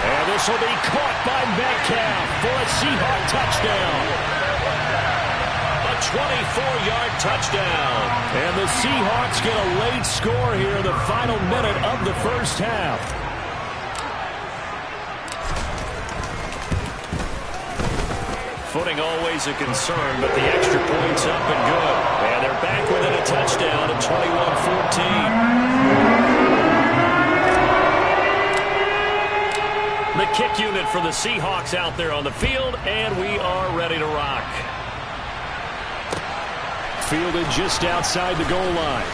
And this will be caught by Metcalf for a Seahawk touchdown. A 24-yard touchdown. And the Seahawks get a late score here in the final minute of the first half. Footing always a concern, but the extra point's up and good. And they're back within a touchdown at 21-14. The kick unit for the Seahawks out there on the field, and we are ready to rock. Fielded just outside the goal line.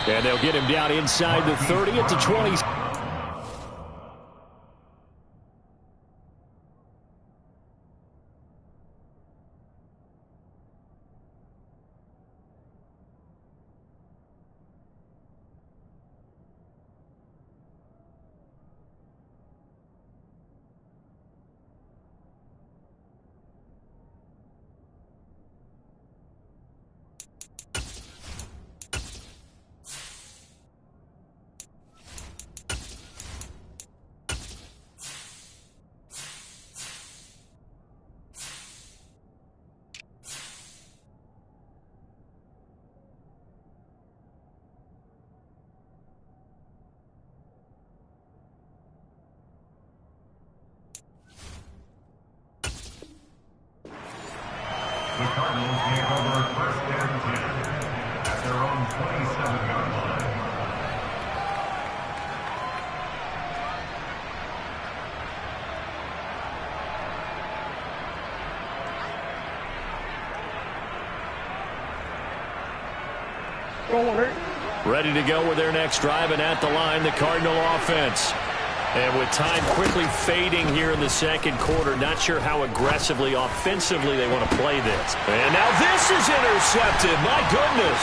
And they'll get him down inside the 30 at the 20. The Cardinals take over 1st and 10 at their own 27-yard line. Ready to go with their next drive, and at the line, the Cardinal offense. And with time quickly fading here in the second quarter, not sure how aggressively, offensively they want to play this. And now this is intercepted. My goodness.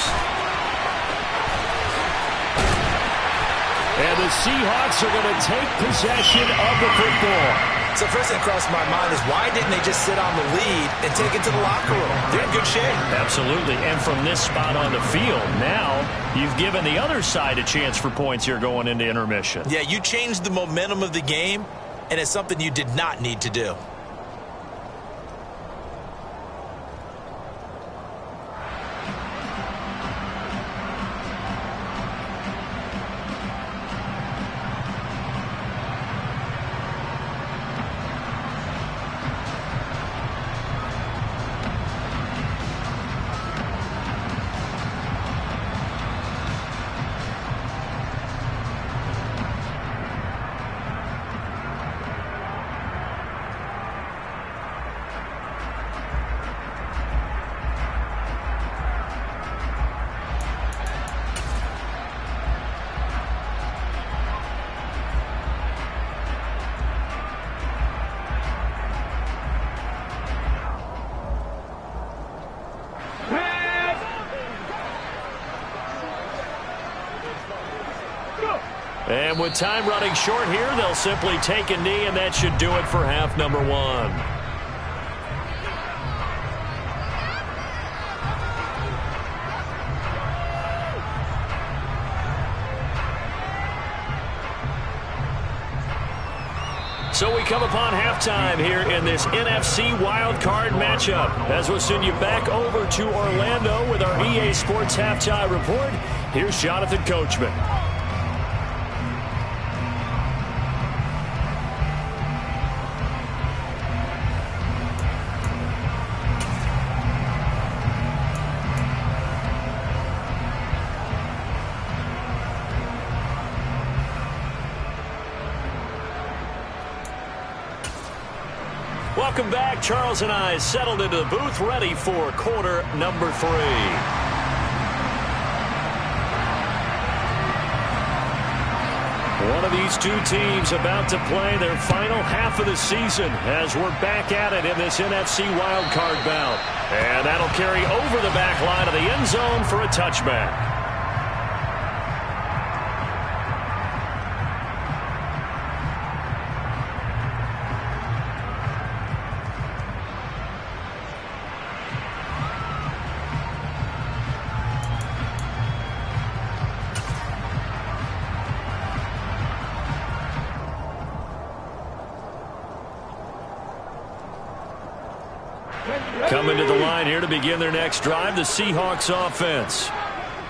And the Seahawks are going to take possession of the football. So first thing that crossed my mind is why didn't they just sit on the lead and take it to the locker room? They're in good shape. Absolutely. And from this spot on the field, now you've given the other side a chance for points here going into intermission. Yeah, you changed the momentum of the game, and it's something you did not need to do. And with time running short here, they'll simply take a knee, and that should do it for half number one. So we come upon halftime here in this NFC wildcard matchup. As we'll send you back over to Orlando with our EA Sports Halftime Report, here's Jonathan Coachman. Welcome back. Charles and I settled into the booth, ready for quarter number 3. One of these two teams about to play their final half of the season as we're back at it in this NFC wildcard bout. And that'll carry over the back line of the end zone for a touchback. Coming to the line here to begin their next drive, the Seahawks offense.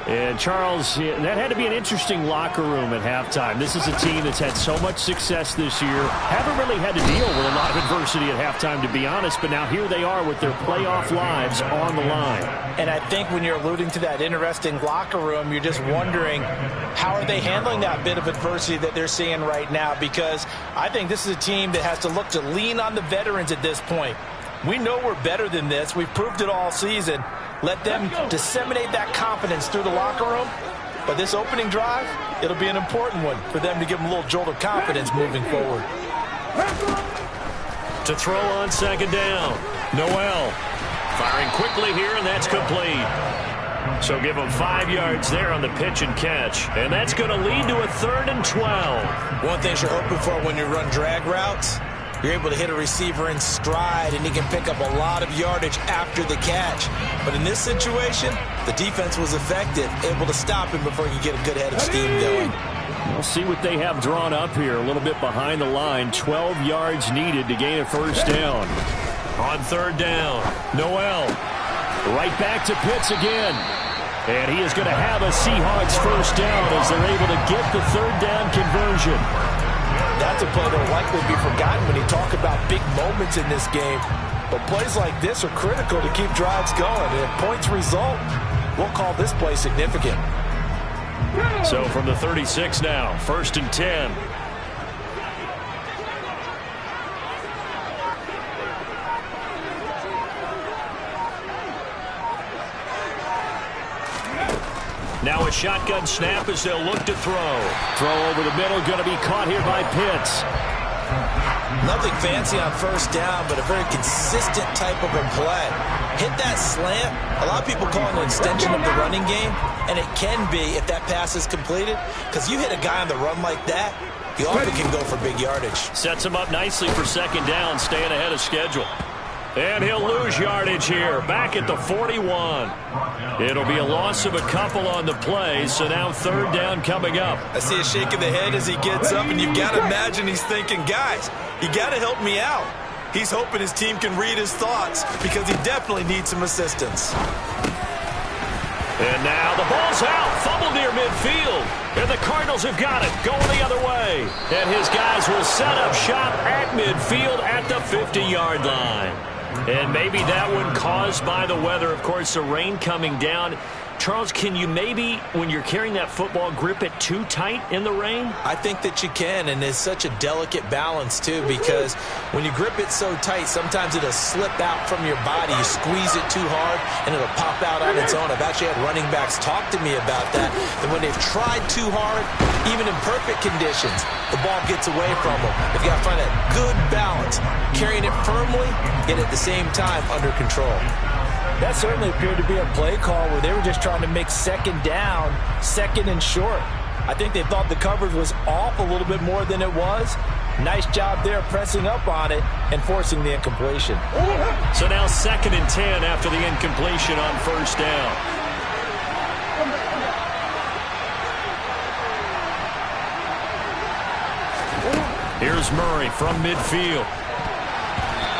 And, Charles, that had to be an interesting locker room at halftime. This is a team that's had so much success this year. Haven't really had to deal with a lot of adversity at halftime, to be honest. But now here they are with their playoff lives on the line. And I think when you're alluding to that interesting locker room, you're just wondering how are they handling that bit of adversity that they're seeing right now? Because I think this is a team that has to look to lean on the veterans at this point. We know we're better than this. We've proved it all season. Let them disseminate that confidence through the locker room. But this opening drive, it'll be an important one for them to give them a little jolt of confidence moving forward. To throw on second down, Noel. Firing quickly here, and that's complete. So give them 5 yards there on the pitch and catch. And that's going to lead to a 3rd and 12. One thing you're hoping for when you run drag routes, you're able to hit a receiver in stride, and he can pick up a lot of yardage after the catch. But in this situation, the defense was effective, able to stop him before he could get a good head of steam going. We'll see what they have drawn up here. A little bit behind the line. 12 yards needed to gain a first down. On 3rd down, Noel. Right back to Pitts again. And he is going to have a Seahawks first down as they're able to get the 3rd down conversion. That's a play that will likely be forgotten when you talk about big moments in this game. But plays like this are critical to keep drives going. And if points result, we'll call this play significant. So from the 36 now, 1st and 10. Now a shotgun snap as they'll look to throw. Throw over the middle, going to be caught here by Pitts. Nothing fancy on first down, but a very consistent type of a play. Hit that slant. A lot of people call it an extension of the running game, and it can be if that pass is completed, because you hit a guy on the run like that, he often can go for big yardage. Sets him up nicely for second down, staying ahead of schedule. And he'll lose yardage here, back at the 41. It'll be a loss of a couple on the play, so now 3rd down coming up. I see a shake of the head as he gets up, and you've got to imagine he's thinking, guys, you got to help me out. He's hoping his team can read his thoughts because he definitely needs some assistance. And now the ball's out, fumbled near midfield. And the Cardinals have got it, going the other way. And his guys will set up shop at midfield at the 50-yard line. And maybe that one caused by the weather. Of course, the rain coming down. Charles, can you maybe, when you're carrying that football, grip it too tight in the rain? I think that you can, and it's such a delicate balance, too, because when you grip it so tight, sometimes it'll slip out from your body. You squeeze it too hard, and it'll pop out on its own. I've actually had running backs talk to me about that, that when they've tried too hard, even in perfect conditions, the ball gets away from them. They've got to find that good balance, carrying it firmly, yet at the same time under control. That certainly appeared to be a play call where they were just trying to make second down, 2nd and short. I think they thought the coverage was off a little bit more than it was. Nice job there pressing up on it and forcing the incompletion. So now 2nd and 10 after the incompletion on 1st down. Here's Murray from midfield.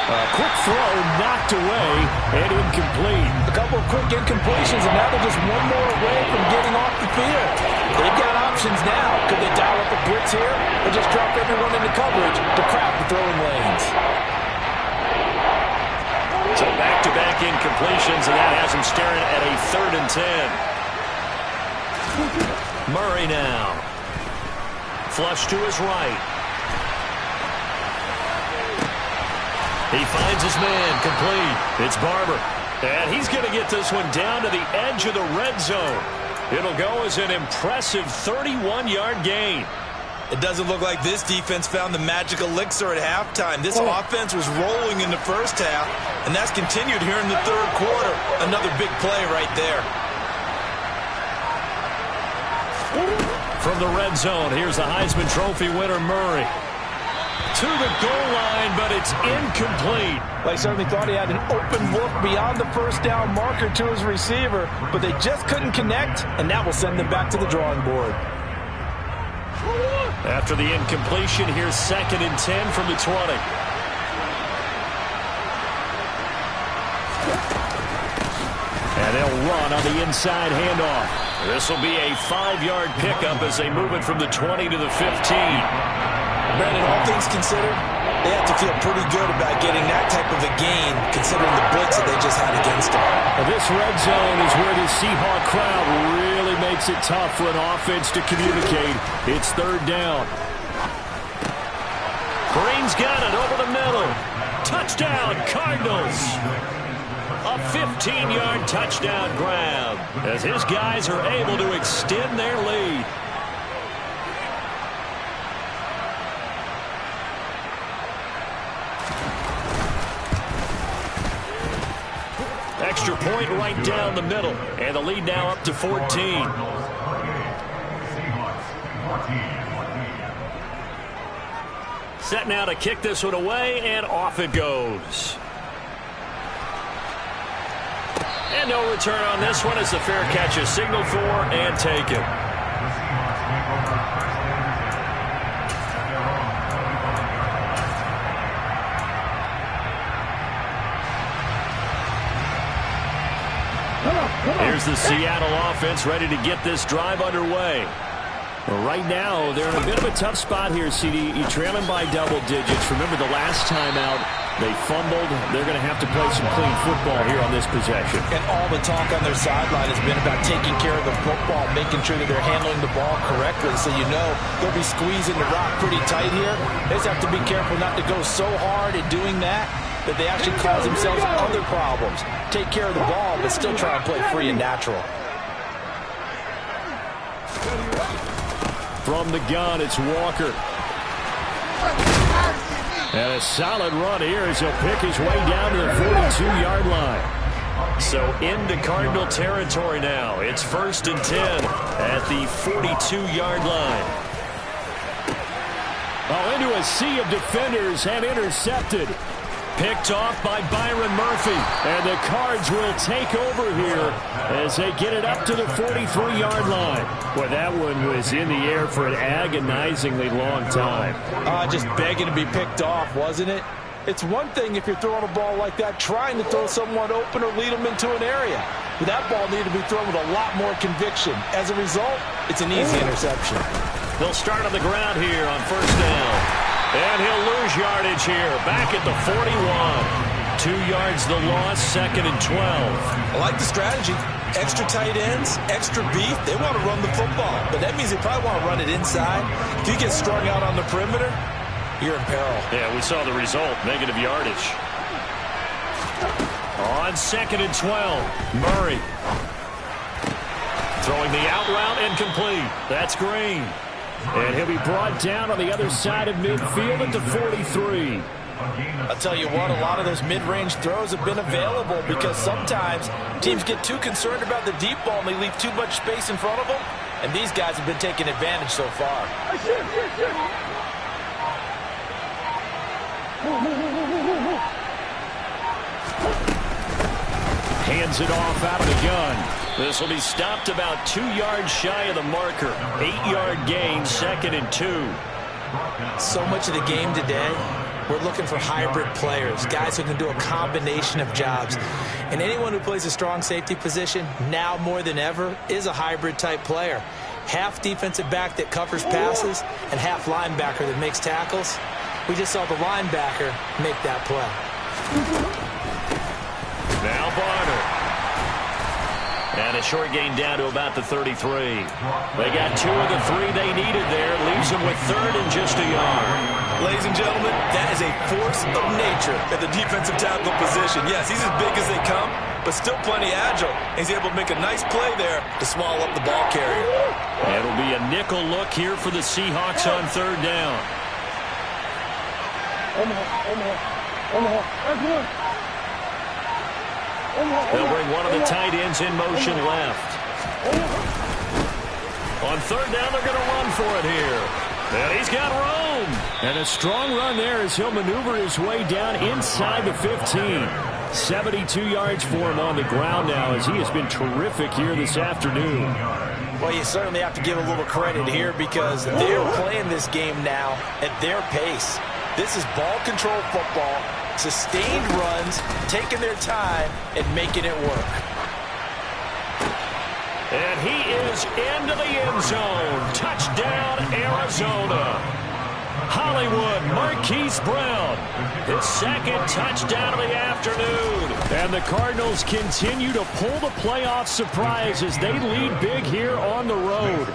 A quick throw knocked away and incomplete. A couple of quick incompletions, and now they're just one more away from getting off the field. They've got options now. Could they dial up the blitz here or just drop everyone into coverage to crowd the throwing lanes? So back-to-back incompletions, and that has him staring at a 3rd and 10. Murray now. Flush to his right. He finds his man, complete. It's Barber. And he's going to get this one down to the edge of the red zone. It'll go as an impressive 31-yard gain. It doesn't look like this defense found the magic elixir at halftime. This offense was rolling in the first half, and that's continued here in the 3rd quarter. Another big play right there. From the red zone, here's the Heisman Trophy winner, Murray. To the goal line, but it's incomplete. They certainly thought he had an open look beyond the 1st down marker to his receiver, but they just couldn't connect, and that will send them back to the drawing board. After the incompletion, here's 2nd and 10 from the 20. And they'll run on the inside handoff. This will be a 5-yard pickup as they move it from the 20 to the 15. Brandon, all things considered, they have to feel pretty good about getting that type of a gain, considering the blitz that they just had against them. Well, this red zone is where the Seahawk crowd really makes it tough for an offense to communicate. It's 3rd down. Green's got it over the middle. Touchdown, Cardinals. A 15-yard touchdown grab as his guys are able to extend their lead. Extra point right down the middle. And the lead now up to 14. Set now to kick this one away, and off it goes. And no return on this one as the fair catch is signaled for and taken. Here's the Seattle offense ready to get this drive underway. Well, right now, they're in a bit of a tough spot here, CD. You're trailing by double digits. Remember the last time out, they fumbled. They're going to have to play some clean football here on this possession. And all the talk on their sideline has been about taking care of the football, making sure that they're handling the ball correctly. So you know they'll be squeezing the rock pretty tight here. They just have to be careful not to go so hard in doing that they actually cause themselves other problems. Take care of the ball, but still try and play free and natural. From the gun, it's Walker. And a solid run here as he'll pick his way down to the 42-yard line. So into Cardinal territory now. It's 1st and 10 at the 42-yard line. Oh, into a sea of defenders and intercepted. Picked off by Byron Murphy. And the Cards will take over here as they get it up to the 43-yard line. Boy, that one was in the air for an agonizingly long time. Just begging to be picked off, wasn't it? It's one thing if you're throwing a ball like that, trying to throw someone open or lead them into an area. But that ball needed to be thrown with a lot more conviction. As a result, it's an easy interception. They'll start on the ground here on 1st down. And he'll lose yardage here, back at the 41. 2 yards the loss, 2nd and 12. I like the strategy. Extra tight ends, extra beef. They want to run the football, but that means they probably want to run it inside. If you get strung out on the perimeter, you're in peril. Yeah, we saw the result, negative yardage. On 2nd and 12, Murray. Throwing the out route incomplete. That's Green. And he'll be brought down on the other side of midfield at the 43. I'll tell you what, a lot of those mid-range throws have been available because sometimes teams get too concerned about the deep ball and they leave too much space in front of them. And these guys have been taking advantage so far. Hands it off out of the gun. This will be stopped about 2 yards shy of the marker. 8-yard gain, 2nd and 2. So much of the game today, we're looking for hybrid players, guys who can do a combination of jobs. And anyone who plays a strong safety position, now more than ever, is a hybrid type player. Half defensive back that covers passes and half linebacker that makes tackles. We just saw the linebacker make that play. Now Barner. And a short gain down to about the 33. They got 2 of the 3 they needed there. Leaves them with 3rd and just a yard. Ladies and gentlemen, that is a force of nature at the defensive tackle position. Yes, he's as big as they come, but still plenty agile. He's able to make a nice play there to swallow up the ball carrier. It'll be a nickel look here for the Seahawks on 3rd down. They'll bring one of the tight ends in motion left. On 3rd down, they're going to run for it here. And he's got room. And a strong run there as he'll maneuver his way down inside the 15. 72 yards for him on the ground now as he has been terrific here this afternoon. Well, you certainly have to give a little credit here because they're playing this game now at their pace. This is ball control football, sustained runs, taking their time and making it work. And he is into the end zone. Touchdown, Arizona. Hollywood Marquise Brown, his 2nd touchdown of the afternoon. And the Cardinals continue to pull the playoff surprise as they lead big here on the road.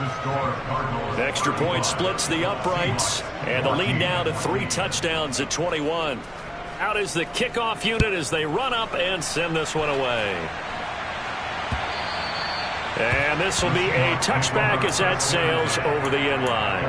The extra point splits the uprights, and the lead now to 3 touchdowns at 21. Out is the kickoff unit as they run up and send this one away. And this will be a touchback as that sails over the end line.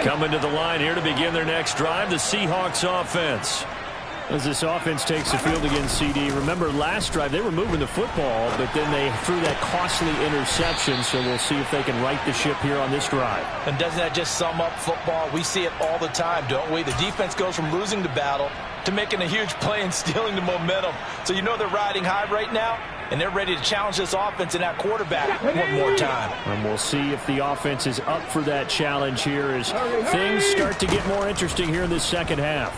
Coming to the line here to begin their next drive, the Seahawks offense. As this offense takes the field against CD, remember last drive they were moving the football, but then they threw that costly interception, so we'll see if they can right the ship here on this drive. And doesn't that just sum up football? We see it all the time, don't we? The defense goes from losing the battle to making a huge play and stealing the momentum. So you know they're riding high right now, and they're ready to challenge this offense and that quarterback one more time. And we'll see if the offense is up for that challenge here as things start to get more interesting here in this second half.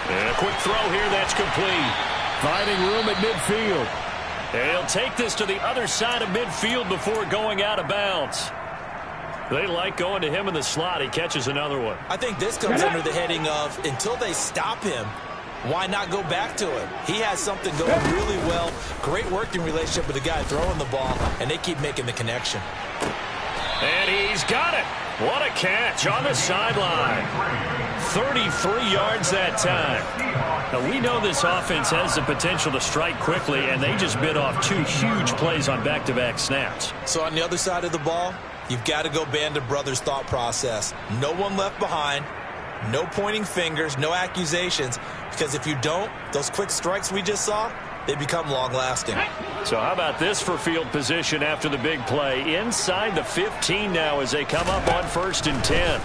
And a quick throw here that's complete. Finding room at midfield. And he'll take this to the other side of midfield before going out of bounds. They like going to him in the slot. He catches another one. I think this comes under the heading of until they stop him, why not go back to him? He has something going really well. Great working relationship with the guy throwing the ball, and they keep making the connection. And he's got it. What a catch on the sideline. 33 yards that time. Now, we know this offense has the potential to strike quickly, and they just bit off 2 huge plays on back-to-back snaps. So on the other side of the ball, you've got to go Band of Brothers thought process. No one left behind. No pointing fingers, no accusations, because if you don't, those quick strikes we just saw, they become long-lasting. So how about this for field position after the big play? Inside the 15 now as they come up on 1st and 10.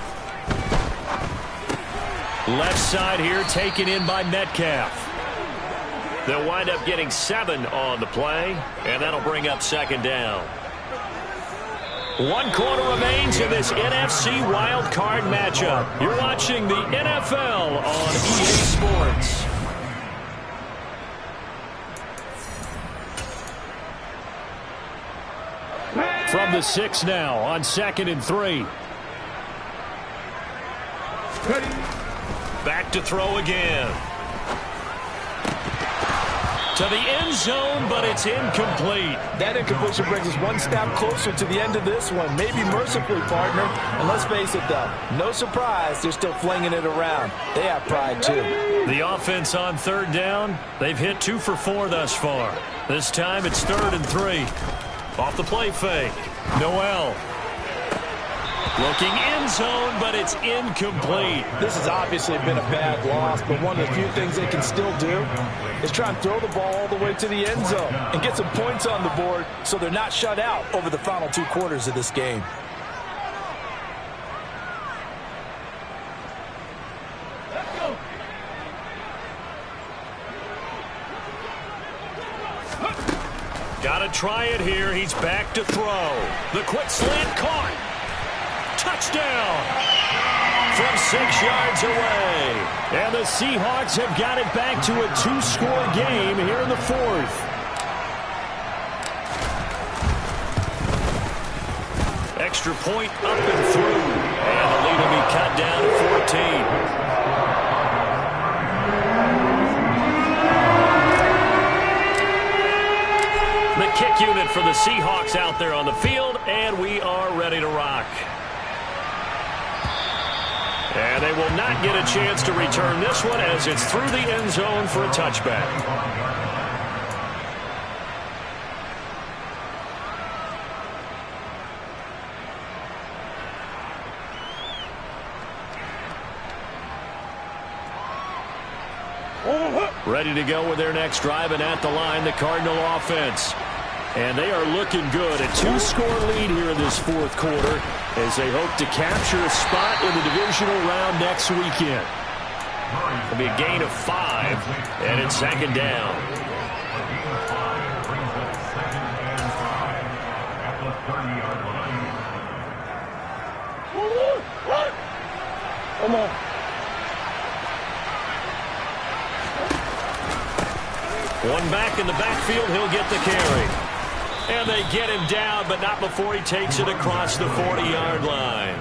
Left side here taken in by Metcalf. They'll wind up getting 7 on the play, and that'll bring up 2nd down. 1 quarter remains in this NFC Wild Card matchup. You're watching the NFL on EA Sports. From the 6 now on 2nd and 3. Back to throw again. To the end zone, but it's incomplete. That incompletion brings us one step closer to the end of this one. Maybe mercifully, partner. And let's face it, though, no surprise, they're still flinging it around. They have pride, too. The offense on third down, they've hit 2 for 4 thus far. This time it's 3rd and 3. Off the play fake. Noel. Looking end zone, but it's incomplete. This has obviously been a bad loss, but one of the few things they can still do is try and throw the ball all the way to the end zone and get some points on the board so they're not shut out over the final 2 quarters of this game. Got to try it here. He's back to throw. The quick slant caught. Touchdown from 6 yards away. And the Seahawks have got it back to a 2-score game here in the 4th. Extra point up and through. And the lead will be cut down to 14. The kick unit for the Seahawks out there on the field, and we are ready to rock. And they will not get a chance to return this one as it's through the end zone for a touchback. Ready to go with their next drive, and at the line, the Cardinal offense. And they are looking good. A 2-score lead here in this 4th quarter as they hope to capture a spot in the divisional round next weekend. It'll be a gain of 5, and it's 2nd down. Come on. One back in the backfield, he'll get the carry. And they get him down, but not before he takes it across the 40-yard line.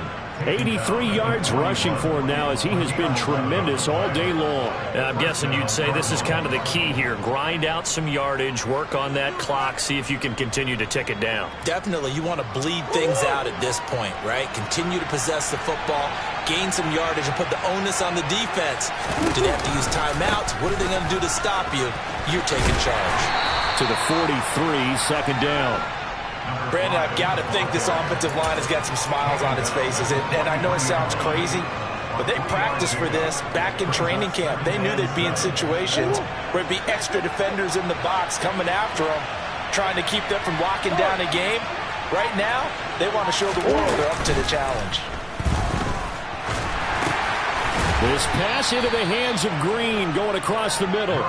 83 yards rushing for him now as he has been tremendous all day long. And I'm guessing you'd say this is kind of the key here. Grind out some yardage, work on that clock, see if you can continue to tick it down. Definitely, you want to bleed things out at this point, right? Continue to possess the football, gain some yardage, and put the onus on the defense. Do they have to use timeouts? What are they going to do to stop you? You're taking charge. To the 43, 2nd down. Brandon, I've got to think this offensive line has got some smiles on its faces. And I know it sounds crazy, but they practiced for this back in training camp. They knew they'd be in situations where it'd be extra defenders in the box coming after them, trying to keep them from locking down a game. Right now, they want to show the world they're up to the challenge. This pass into the hands of Green going across the middle.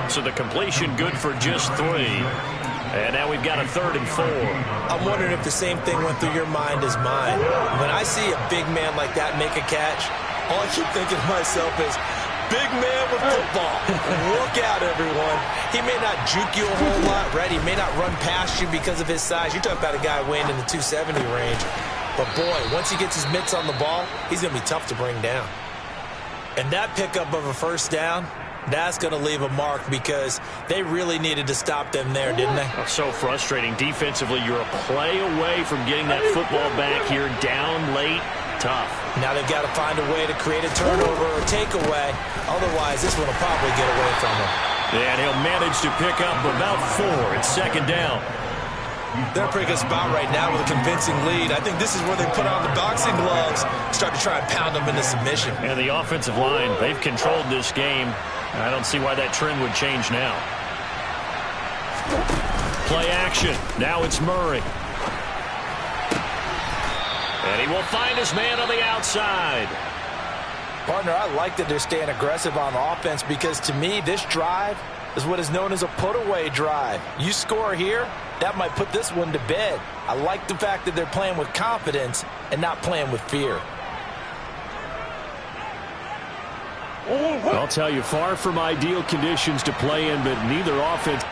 So the completion good for just 3. And now we've got a 3rd and 4. I'm wondering if the same thing went through your mind as mine. When I see a big man like that make a catch, all I keep thinking to myself is, big man with football. Look out, everyone. He may not juke you a whole lot, right? He may not run past you because of his size. You're talking about a guy weighing in the 270 range. But, boy, once he gets his mitts on the ball, he's going to be tough to bring down. And that pickup of a 1st down, that's going to leave a mark because they really needed to stop them there, didn't they? So frustrating. Defensively, you're a play away from getting that football back here. Down late, tough. Now they've got to find a way to create a turnover or takeaway. Otherwise, this one will probably get away from them. And he'll manage to pick up about 4. It's 2nd down. They're a pretty good spot right now with a convincing lead. I think this is where they put on the boxing gloves, start to try and pound them into submission. And the offensive line, they've controlled this game. I don't see why that trend would change now. Play action. Now it's Murray. And he will find his man on the outside. Partner, I like that they're staying aggressive on offense because to me, this drive is what is known as a put-away drive. You score here, that might put this one to bed. I like the fact that they're playing with confidence and not playing with fear. I'll tell you, far from ideal conditions to play in, but neither offense